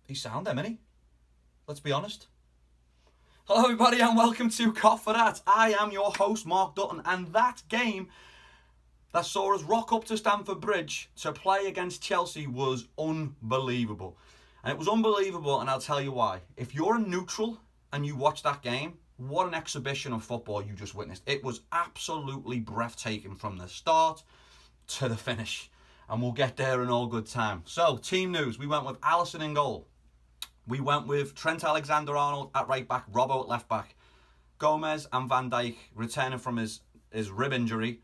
He's sound, isn't he? Let's be honest. Hello, everybody, and welcome to Cop for That. I am your host, Mark Dutton, and that game that saw us rock up to Stamford Bridge to play against Chelsea was unbelievable. And it was unbelievable, and I'll tell you why. If you're a neutral and you watch that game, what an exhibition of football you just witnessed. It was absolutely breathtaking from the start to the finish. And we'll get there in all good time. So, team news. We went with Alisson in goal. We went with Trent Alexander-Arnold at right back, Robbo at left back. Gomez and Van Dijk returning from his rib injury,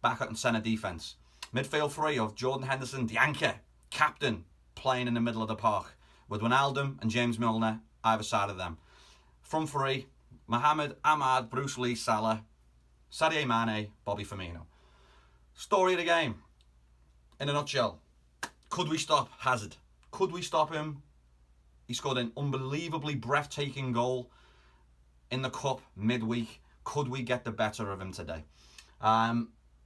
back at centre defence. Midfield three of Jordan Henderson, the anchor, captain, playing in the middle of the park, with Wijnaldum and James Milner either side of them. Front three, Mohamed, Ahmad, Bruce Lee, Salah, Sadio Mane, Bobby Firmino. Story of the game, in a nutshell. Could we stop Hazard? Could we stop him? He scored an unbelievably breathtaking goal in the cup midweek. Could we get the better of him today?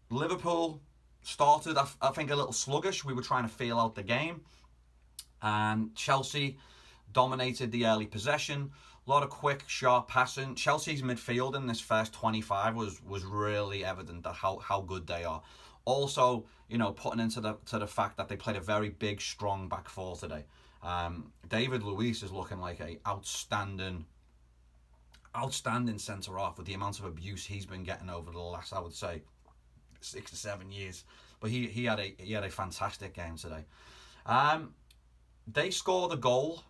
Liverpool started, I think, a little sluggish. We were trying to feel out the game. And Chelsea dominated the early possession. A lot of quick, sharp passing. Chelsea's midfield in this first 25 was really evident that how good they are. Also, putting into the fact that they played a very big, strong back four today. David Luiz is looking like a outstanding centre-half with the amount of abuse he's been getting over the last, I would say, 6 to 7 years. But he had a fantastic game today. They scored a goal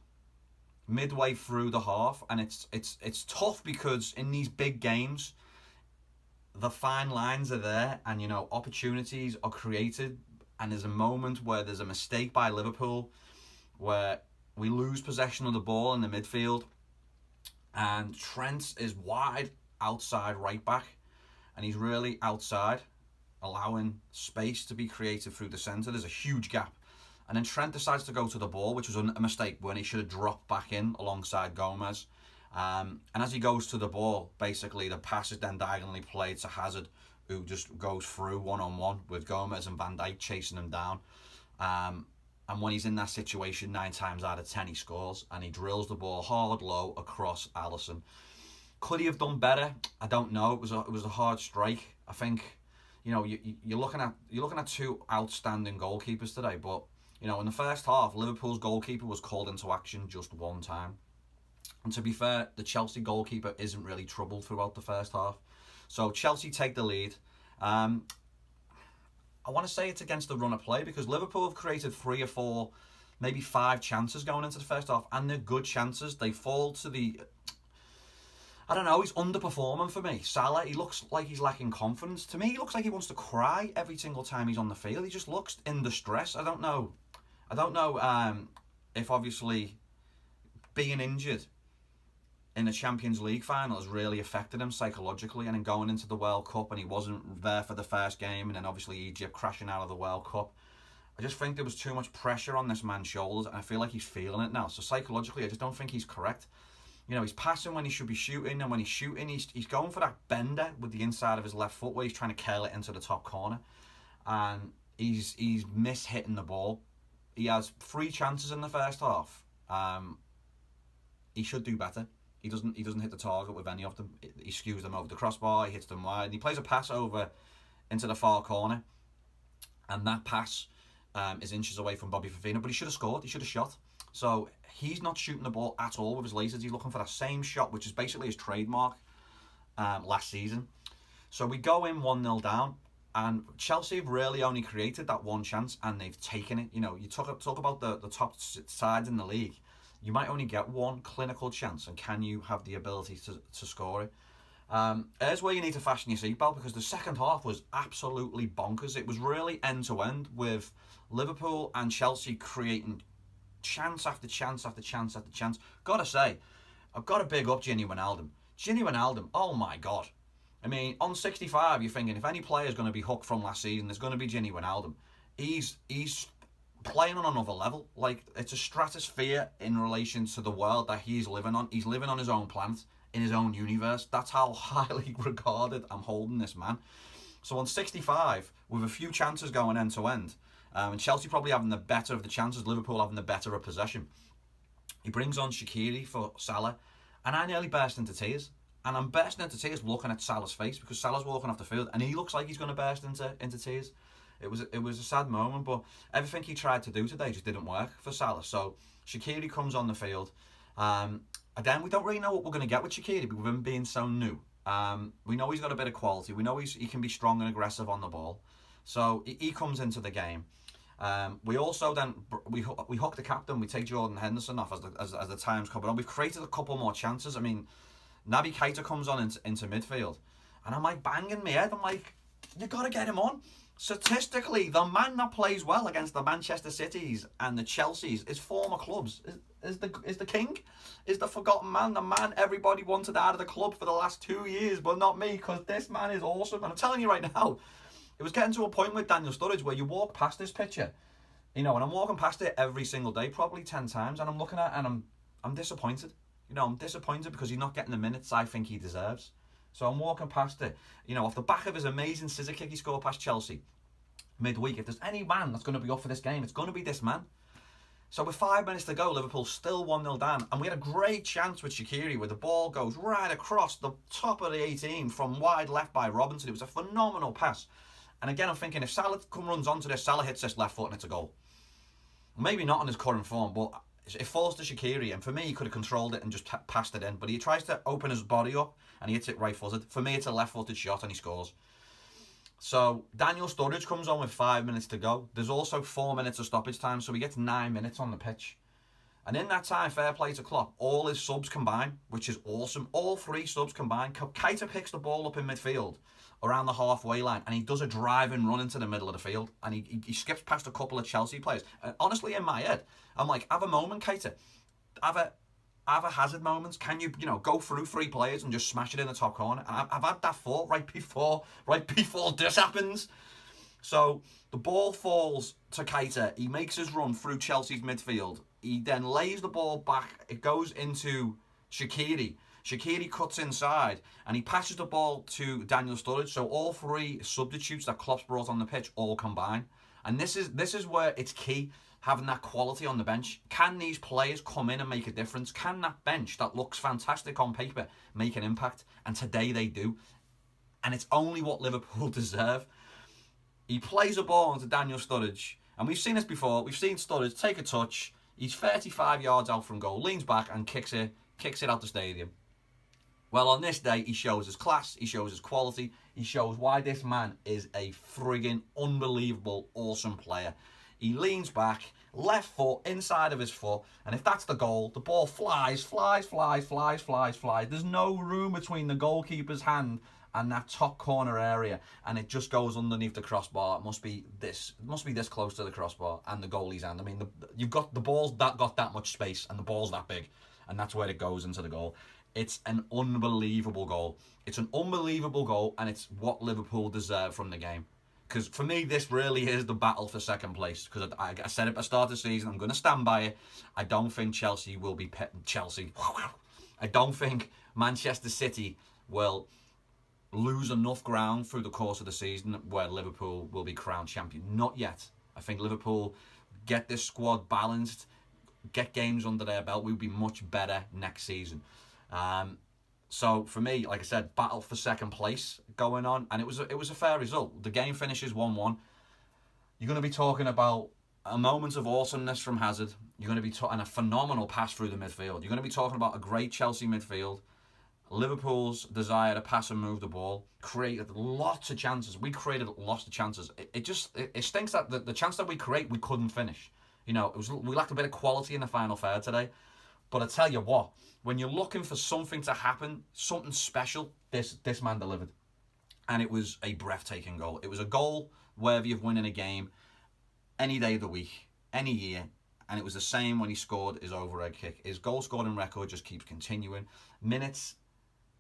midway through the half, and it's tough because in these big games, the fine lines are there, and opportunities are created, and there's a moment where there's a mistake by Liverpool where we lose possession of the ball in the midfield, and Trent is wide outside right back, and he's really outside, allowing space to be created through the centre. There's a huge gap, and then Trent decides to go to the ball, which was a mistake when he should have dropped back in alongside Gomez. And as he goes to the ball, basically the pass is then diagonally played to Hazard, who just goes through one-on-one with Gomez and Van Dijk chasing him down. And when he's in that situation, 9 times out of 10 he scores, and he drills the ball hard low across Alisson. Could he have done better? I don't know. It was a hard strike. I think you're looking at two outstanding goalkeepers today, but in the first half, Liverpool's goalkeeper was called into action just one time. And to be fair, the Chelsea goalkeeper isn't really troubled throughout the first half. So Chelsea take the lead. I want to say it's against the run of play because Liverpool have created 3 or 4, maybe 5 chances going into the first half, and they're good chances. They fall to the... I don't know, he's underperforming for me. Salah, he looks like he's lacking confidence. To me, he looks like he wants to cry every single time he's on the field. He just looks in distress. I don't know if obviously being injured in the Champions League final has really affected him psychologically, and then going into the World Cup and he wasn't there for the first game, and then obviously Egypt crashing out of the World Cup. I just think there was too much pressure on this man's shoulders, and I feel like he's feeling it now. So psychologically, I just don't think he's correct. He's passing when he should be shooting, and when he's shooting, he's going for that bender with the inside of his left foot where he's trying to curl it into the top corner, and he's mishitting the ball. He has 3 chances in the first half. He should do better. He doesn't hit the target with any of them. He skews them over the crossbar, he hits them wide, and he plays a pass over into the far corner, and that pass is inches away from Bobby Firmino, but he should have scored, he should have shot. So he's not shooting the ball at all with his lasers. He's looking for that same shot, which is basically his trademark last season. So we go in 1-0 down, and Chelsea have really only created that one chance, and they've taken it. You talk about the top sides in the league. You might only get one clinical chance, and can you have the ability to score it? Here's where you need to fasten your seatbelt, because the second half was absolutely bonkers. It was really end-to-end with Liverpool and Chelsea creating chance after chance after chance after chance. Gotta say, I've got to big up Gini Wijnaldum. Gini Wijnaldum, oh my God. I mean, on 65, you're thinking if any player is going to be hooked from last season, there's going to be Gini Wijnaldum. He's playing on another level. Like, it's a stratosphere in relation to the world that he's living on. He's living on his own planet, in his own universe. That's how highly regarded I'm holding this man. So on 65, with a few chances going end to end, and Chelsea probably having the better of the chances, Liverpool having the better of possession, He brings on Shaqiri for Salah, and I nearly burst into tears. And I'm bursting into tears looking at Salah's face, because Salah's walking off the field and he looks like he's going to burst into tears. It was a sad moment, but everything he tried to do today just didn't work for Salah. So Shaqiri comes on the field. Again, we don't really know what we're going to get with Shaqiri with him being so new. We know he's got a bit of quality. We know he can be strong and aggressive on the ball. So he comes into the game. We also then we hook the captain. We take Jordan Henderson off as the time's coming on. We've created a couple more chances. I mean, Naby Keita comes on into midfield, and I'm like banging my head. I'm like, you got to get him on. Statistically, the man that plays well against the Manchester Cities and the Chelseas is former clubs. Is the king, is the forgotten man, the man everybody wanted out of the club for the last 2 years, but not me, because this man is awesome. And I'm telling you right now, it was getting to a point with Daniel Sturridge where you walk past this picture, and I'm walking past it every single day, probably 10 times, and I'm looking at it and I'm disappointed. I'm disappointed because he's not getting the minutes I think he deserves. So I'm walking past it, off the back of his amazing scissor kick he scored past Chelsea midweek. If there's any man that's going to be up for this game, it's going to be this man. So with 5 minutes to go, Liverpool's still 1-0 down, and we had a great chance with Shaqiri where the ball goes right across the top of the 18 from wide left by Robinson. It was a phenomenal pass. And again, I'm thinking, if Salah runs onto this, Salah hits this left foot and it's a goal. Maybe not in his current form, but it falls to Shaqiri, and for me, he could have controlled it and just passed it in. But he tries to open his body up, and he hits it right-footed. For me, it's a left-footed shot, and he scores. So Daniel Sturridge comes on with 5 minutes to go. There's also 4 minutes of stoppage time, so he gets 9 minutes on the pitch. And in that time, fair play to Klopp, all his subs combine, which is awesome. All 3 subs combine. Keita picks the ball up in midfield around the halfway line, and he does a drive and run into the middle of the field, and he skips past a couple of Chelsea players. And honestly, in my head, I'm like, have a moment, Keita. Have a Hazard moments. Can you go through 3 players and just smash it in the top corner? And I've had that thought right before this happens. So the ball falls to Keita. He makes his run through Chelsea's midfield. He then lays the ball back. It goes into Shaqiri. Shaqiri cuts inside and he passes the ball to Daniel Sturridge. So all 3 substitutes that Klopp's brought on the pitch all combine. And this is where it's key, having that quality on the bench. Can these players come in and make a difference? Can that bench that looks fantastic on paper make an impact? And today they do. And it's only what Liverpool deserve. He plays a ball into Daniel Sturridge. And we've seen this before. We've seen Sturridge take a touch. He's 35 yards out from goal, leans back and kicks it out the stadium. Well, on this day, he shows his class, he shows his quality, he shows why this man is a friggin' unbelievable, awesome player. He leans back, left foot, inside of his foot, and if that's the goal, the ball flies. There's no room between the goalkeeper's hand and that top corner area, and it just goes underneath the crossbar. It must be this close to the crossbar and the goalie's hand. I mean, you've got the ball's got that much space, and the ball's that big, and that's where it goes into the goal. It's an unbelievable goal. It's an unbelievable goal, and it's what Liverpool deserve from the game. Because for me, this really is the battle for second place. Because I said it at the start of the season, I'm going to stand by it. I don't think Chelsea will be Chelsea. I don't think Manchester City will lose enough ground through the course of the season where Liverpool will be crowned champion. Not yet. I think Liverpool get this squad balanced, get games under their belt. We'll be much better next season. So for me, like I said, battle for second place going on, and it was a fair result. The game finishes 1-1. You're going to be talking about a moment of awesomeness from Hazard. You're going to be and a phenomenal pass through the midfield. You're going to be talking about a great Chelsea midfield. Liverpool's desire to pass and move the ball created lots of chances. We created lots of chances. It stinks that the chance that we create, we couldn't finish. We lacked a bit of quality in the final third today. But I tell you what, when you're looking for something to happen, something special, this man delivered. And it was a breathtaking goal. It was a goal worthy of winning a game any day of the week, any year. And it was the same when he scored his overhead kick. His goal scoring record just keeps continuing. Minutes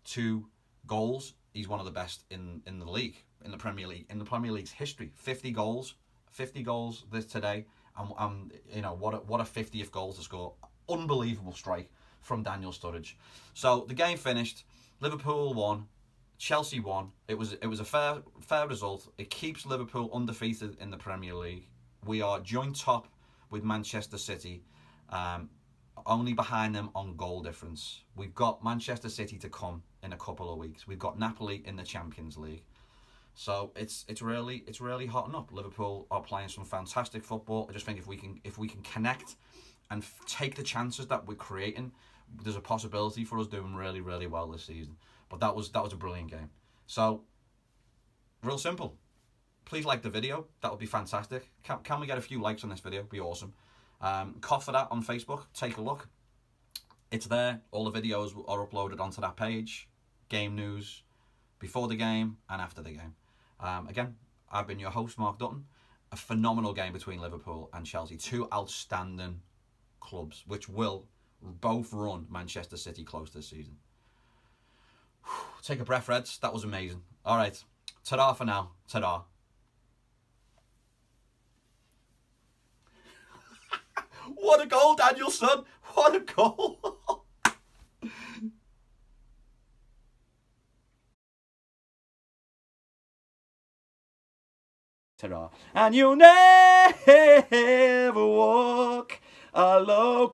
to goals, he's one of the best in the league, in the Premier League, in the Premier League's history. 50 goals this today. And what a 50th goal to score. Unbelievable strike from Daniel Sturridge. So the game finished. Liverpool won. Chelsea won. It was a fair result. It keeps Liverpool undefeated in the Premier League. We are joint top with Manchester City only behind them on goal difference. We've got Manchester City to come in a couple of weeks. We've got Napoli in the Champions League. So it's really hotting up. Liverpool are playing some fantastic football. I just think if we can connect and take the chances that we're creating, there's a possibility for us doing really, really well this season. But that was a brilliant game. So real simple. Please like the video. That would be fantastic. Can we get a few likes on this video? It'd be awesome. Cough for that on Facebook. Take a look. It's there. All the videos are uploaded onto that page. Game news before the game and after the game. Again, I've been your host, Mark Dutton. A phenomenal game between Liverpool and Chelsea. Two outstanding clubs, which will both run Manchester City close this season. Take a breath, Reds. That was amazing. All right. Ta-da for now. Ta-da. What a goal, Danielson! What a goal! Ta-da. And you'll never walk alone.